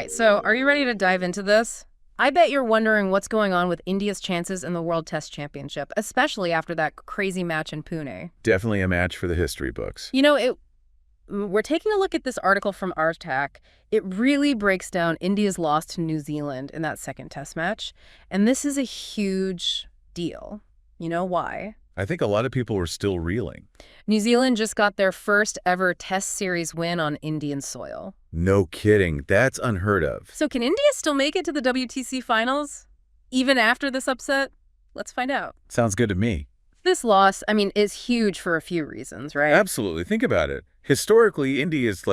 right, so are you ready to dive into this? I bet you're wondering what's going on with India's chances in the World Test Championship, especially after that crazy match in Pune. Definitely a match for the history books. We're taking a look at this article from Artak. It really breaks down India's loss to New Zealand in that second Test match, and this is a huge deal. You know why? I think a lot of people were still reeling. New Zealand just got their first ever Test series win on Indian soil. No kidding. That's unheard of. So can India still make it to the WTC finals, even after this upset? Let's find out. Sounds good to me. This loss, is huge for a few reasons, right? Absolutely. Think about it. Historically, India is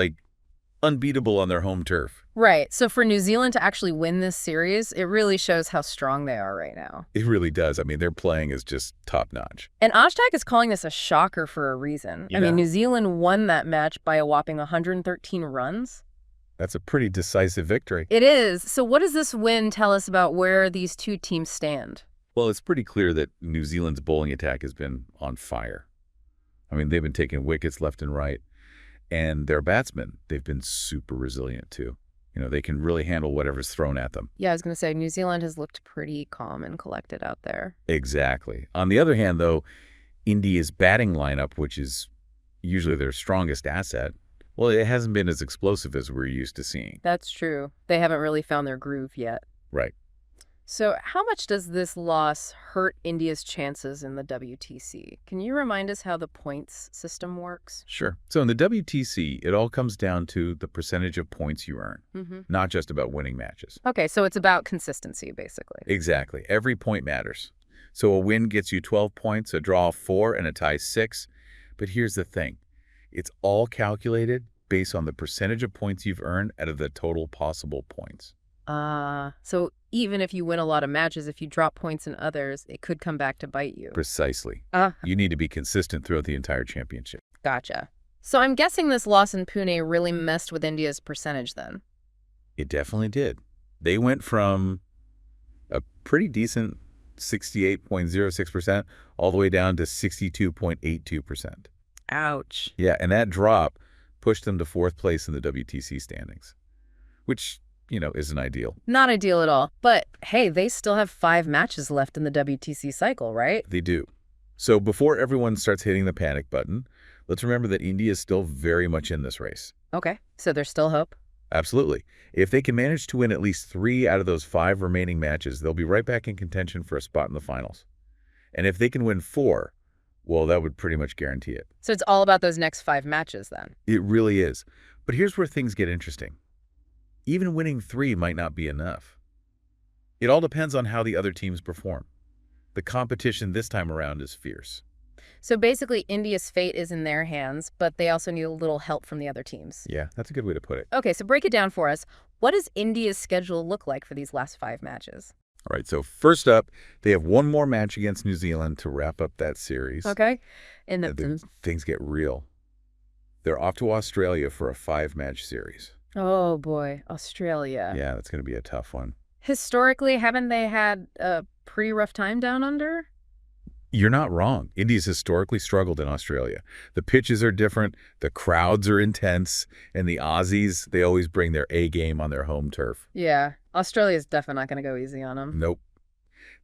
unbeatable on their home turf. Right. So for New Zealand to actually win this series, it really shows how strong they are right now. It really does. Their playing is just top-notch. And Ashtak is calling this a shocker for a reason. New Zealand won that match by a whopping 113 runs. That's a pretty decisive victory. It is. So what does this win tell us about where these two teams stand? Well, it's pretty clear that New Zealand's bowling attack has been on fire. They've been taking wickets left and right. And their batsmen, they've been super resilient too. They can really handle whatever's thrown at them. Yeah, I was going to say, New Zealand has looked pretty calm and collected out there. Exactly. On the other hand, though, India's batting lineup, which is usually their strongest asset, well, it hasn't been as explosive as we're used to seeing. That's true. They haven't really found their groove yet. Right. So how much does this loss hurt India's chances in the WTC? Can you remind us how the points system works? Sure. So in the WTC, it all comes down to the percentage of points you earn, not just about winning matches. Okay, so it's about consistency, basically. Exactly. Every point matters. So a win gets you 12 points, a draw 4, and a tie 6. But here's the thing. It's all calculated based on the percentage of points you've earned out of the total possible points. So even if you win a lot of matches, if you drop points in others, it could come back to bite you. Precisely. You need to be consistent throughout the entire championship. Gotcha. So I'm guessing this loss in Pune really messed with India's percentage then. It definitely did. They went from a pretty decent 68.06% all the way down to 62.82%. Ouch. Yeah, and that drop pushed them to 4th place in the WTC standings, which isn't ideal. Not ideal at all. But hey, they still have 5 matches left in the WTC cycle, right? They do. So before everyone starts hitting the panic button, let's remember that India is still very much in this race. Okay, so there's still hope? Absolutely. If they can manage to win at least 3 out of those 5 remaining matches, they'll be right back in contention for a spot in the finals. And if they can win 4, well, that would pretty much guarantee it. So it's all about those next 5 matches then? It really is. But here's where things get interesting. Even winning 3 might not be enough. It all depends on how the other teams perform. The competition this time around is fierce. So basically, India's fate is in their hands, but they also need a little help from the other teams. Yeah, that's a good way to put it. Okay, so break it down for us. What does India's schedule look like for these last 5 matches? All right, so first up, they have one more match against New Zealand to wrap up that series. Okay. And then things get real. They're off to Australia for a 5-match series. Oh, boy. Australia. Yeah, that's going to be a tough one. Historically, haven't they had a pretty rough time down under? You're not wrong. India's historically struggled in Australia. The pitches are different, the crowds are intense, and the Aussies, they always bring their A game on their home turf. Yeah, Australia's definitely not going to go easy on them. Nope.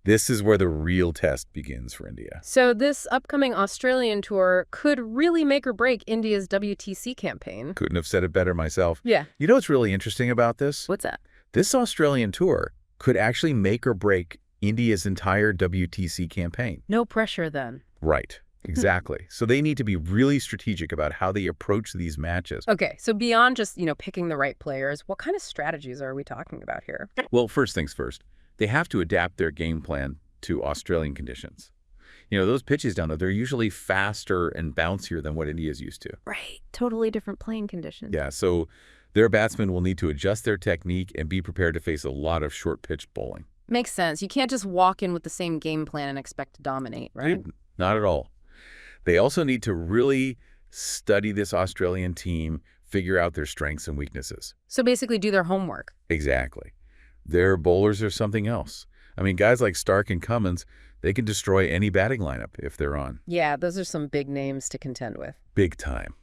This is where the real test begins for India. So this upcoming Australian tour could really make or break India's WTC campaign. Couldn't have said it better myself. Yeah. You know what's really interesting about this? What's that? This Australian tour could actually make or break India's entire WTC campaign. No pressure then. Right. Exactly. So they need to be really strategic about how they approach these matches. Okay, so beyond just, picking the right players, what kind of strategies are we talking about here? Well, first things first. They have to adapt their game plan to Australian conditions. Those pitches down there, they're usually faster and bouncier than what India's used to. Right. Totally different playing conditions. Yeah, so their batsmen will need to adjust their technique and be prepared to face a lot of short-pitch bowling. Makes sense. You can't just walk in with the same game plan and expect to dominate, right? Not at all. They also need to really study this Australian team, figure out their strengths and weaknesses. So basically do their homework. Exactly. Their bowlers are something else. Guys like Stark and Cummins, they can destroy any batting lineup if they're on. Yeah, those are some big names to contend with. Big time.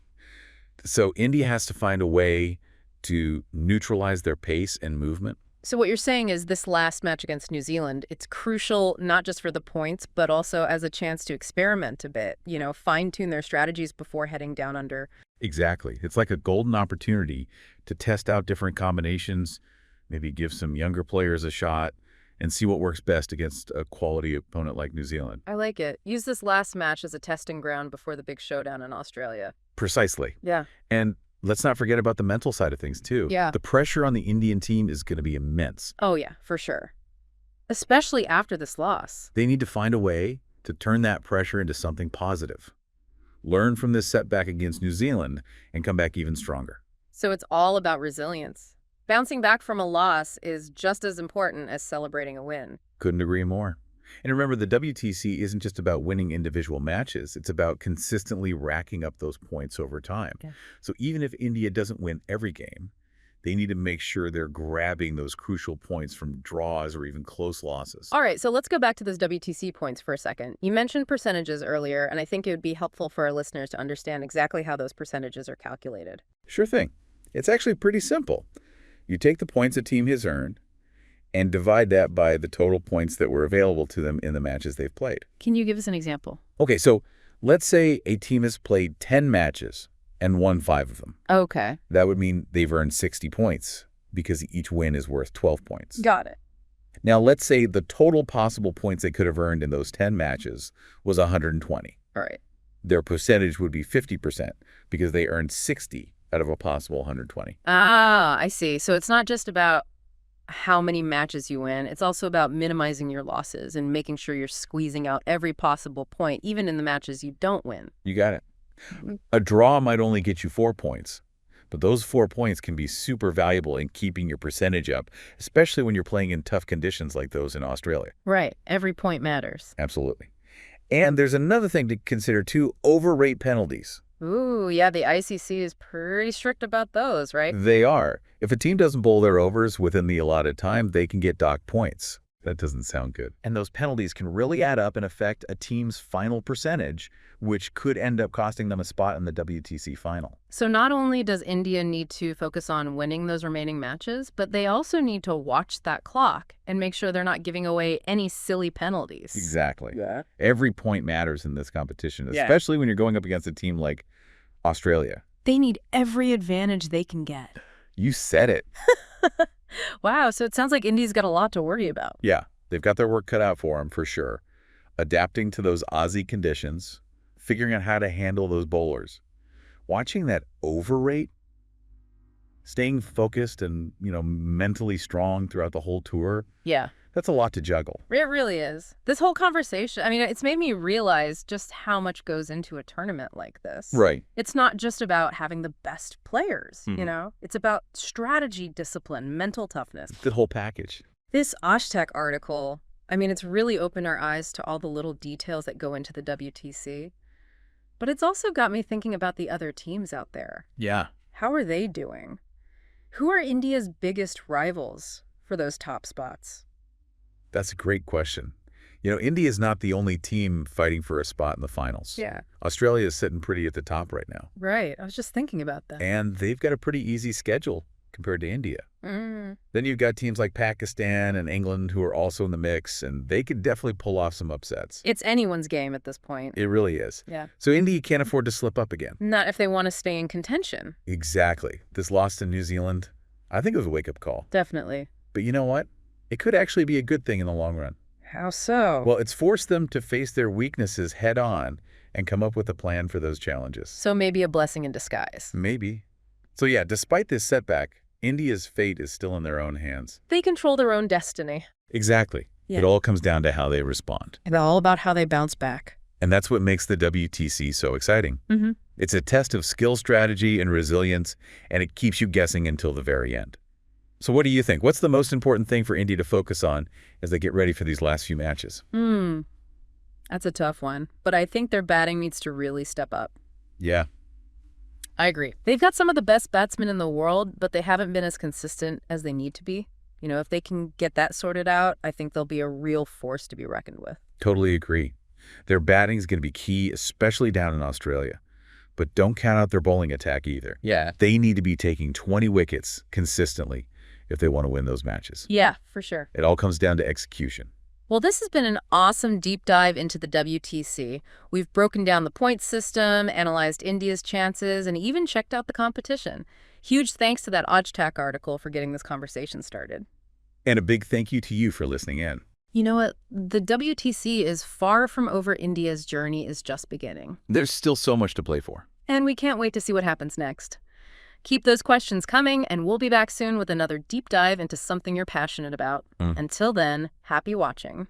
So India has to find a way to neutralize their pace and movement. So what you're saying is this last match against New Zealand, it's crucial not just for the points, but also as a chance to experiment a bit, fine-tune their strategies before heading down under. Exactly. It's like a golden opportunity to test out different combinations, maybe give some younger players a shot, and see what works best against a quality opponent like New Zealand. I like it. Use this last match as a testing ground before the big showdown in Australia. Precisely. Yeah. And let's not forget about the mental side of things, too. Yeah. The pressure on the Indian team is going to be immense. Oh, yeah, for sure. Especially after this loss. They need to find a way to turn that pressure into something positive. Learn from this setback against New Zealand and come back even stronger. So it's all about resilience. Bouncing back from a loss is just as important as celebrating a win. Couldn't agree more. And remember, the WTC isn't just about winning individual matches. It's about consistently racking up those points over time. Yeah. So even if India doesn't win every game, they need to make sure they're grabbing those crucial points from draws or even close losses. All right, so let's go back to those WTC points for a second. You mentioned percentages earlier, and I think it would be helpful for our listeners to understand exactly how those percentages are calculated. Sure thing. It's actually pretty simple. You take the points a team has earned and divide that by the total points that were available to them in the matches they've played. Can you give us an example? Okay, so let's say a team has played 10 matches and won 5 of them. Okay. That would mean they've earned 60 points because each win is worth 12 points. Got it. Now, let's say the total possible points they could have earned in those 10 matches was 120. All right. Their percentage would be 50% because they earned 60 out of a possible 120. Ah, I see. So it's not just about how many matches you win. It's also about minimizing your losses and making sure you're squeezing out every possible point, even in the matches you don't win. You got it. A draw might only get you 4 points, but those 4 points can be super valuable in keeping your percentage up, especially when you're playing in tough conditions like those in Australia. Right. Every point matters. Absolutely. And there's another thing to consider too: overrate penalties. Ooh, yeah, the ICC is pretty strict about those, right? They are. If a team doesn't bowl their overs within the allotted time, they can get docked points. That doesn't sound good. And those penalties can really add up and affect a team's final percentage, which could end up costing them a spot in the WTC final. So not only does India need to focus on winning those remaining matches, but they also need to watch that clock and make sure they're not giving away any silly penalties. Exactly. Yeah. Every point matters in this competition, especially when you're going up against a team like Australia. They need every advantage they can get. You said it. Wow, so it sounds like India's got a lot to worry about. Yeah, they've got their work cut out for them, for sure. Adapting to those Aussie conditions, figuring out how to handle those bowlers. Watching that over rate, staying focused and, mentally strong throughout the whole tour, Yeah. that's a lot to juggle. It really is. This whole conversation, it's made me realize just how much goes into a tournament like this. Right. It's not just about having the best players, Mhm. It's about strategy, discipline, mental toughness. The whole package. This Ashtec article, it's really opened our eyes to all the little details that go into the WTC. But it's also got me thinking about the other teams out there. Yeah. How are they doing? Who are India's biggest rivals for those top spots? That's a great question. India is not the only team fighting for a spot in the finals. Yeah. Australia is sitting pretty at the top right now. Right. I was just thinking about that. And they've got a pretty easy schedule compared to India. Mm. Then you've got teams like Pakistan and England who are also in the mix, and they could definitely pull off some upsets. It's anyone's game at this point. It really is. Yeah. So India can't afford to slip up again. Not if they want to stay in contention. Exactly. This loss to New Zealand, I think it was a wake-up call. Definitely. But you know what? It could actually be a good thing in the long run. How so? Well, it's forced them to face their weaknesses head on and come up with a plan for those challenges. So maybe a blessing in disguise. Maybe. So yeah, despite this setback, India's fate is still in their own hands. They control their own destiny. Exactly. Yeah. It all comes down to how they respond. It's all about how they bounce back. And that's what makes the WTC so exciting. Mm-hmm. It's a test of skill, strategy, and resilience, and it keeps you guessing until the very end. So what do you think? What's the most important thing for India to focus on as they get ready for these last few matches? That's a tough one. But I think their batting needs to really step up. Yeah. I agree. They've got some of the best batsmen in the world, but they haven't been as consistent as they need to be. If they can get that sorted out, I think they'll be a real force to be reckoned with. Totally agree. Their batting is going to be key, especially down in Australia. But don't count out their bowling attack either. Yeah. They need to be taking 20 wickets consistently if they want to win those matches. Yeah, for sure. It all comes down to execution. Well, this has been an awesome deep dive into the WTC. We've broken down the point system, analyzed India's chances, and even checked out the competition. Huge thanks to that Ojtak article for getting this conversation started. And a big thank you to you for listening in. You know what? The WTC is far from over. India's journey is just beginning. There's still so much to play for. And we can't wait to see what happens next. Keep those questions coming, and we'll be back soon with another deep dive into something you're passionate about. Until then, happy watching.